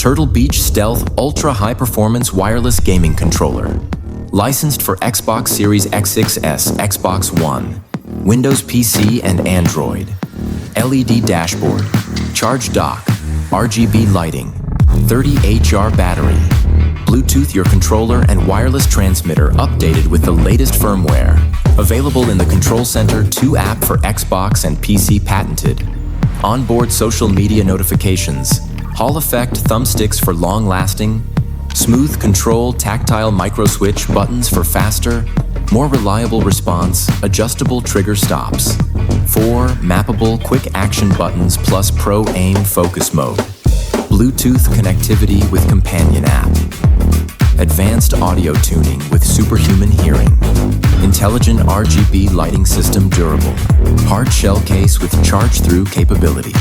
Turtle Beach Stealth Ultra High Performance Wireless Gaming Controller. Licensed for Xbox Series X6S, Xbox One, Windows PC and Android. LED dashboard, charge dock, RGB lighting, 30HR battery. Bluetooth your controller and wireless transmitter updated with the latest firmware. Available in the Control Center 2 app for Xbox and PC patented. Onboard social media notifications. Hall effect thumbsticks for long-lasting. Smooth control tactile micro-switch buttons for faster, more reliable response, adjustable trigger stops. 4 mappable quick action buttons plus Pro Aim focus mode. Bluetooth connectivity with companion app. Advanced audio tuning with superhuman hearing. Intelligent RGB lighting system durable. Hard shell case with charge-through capability.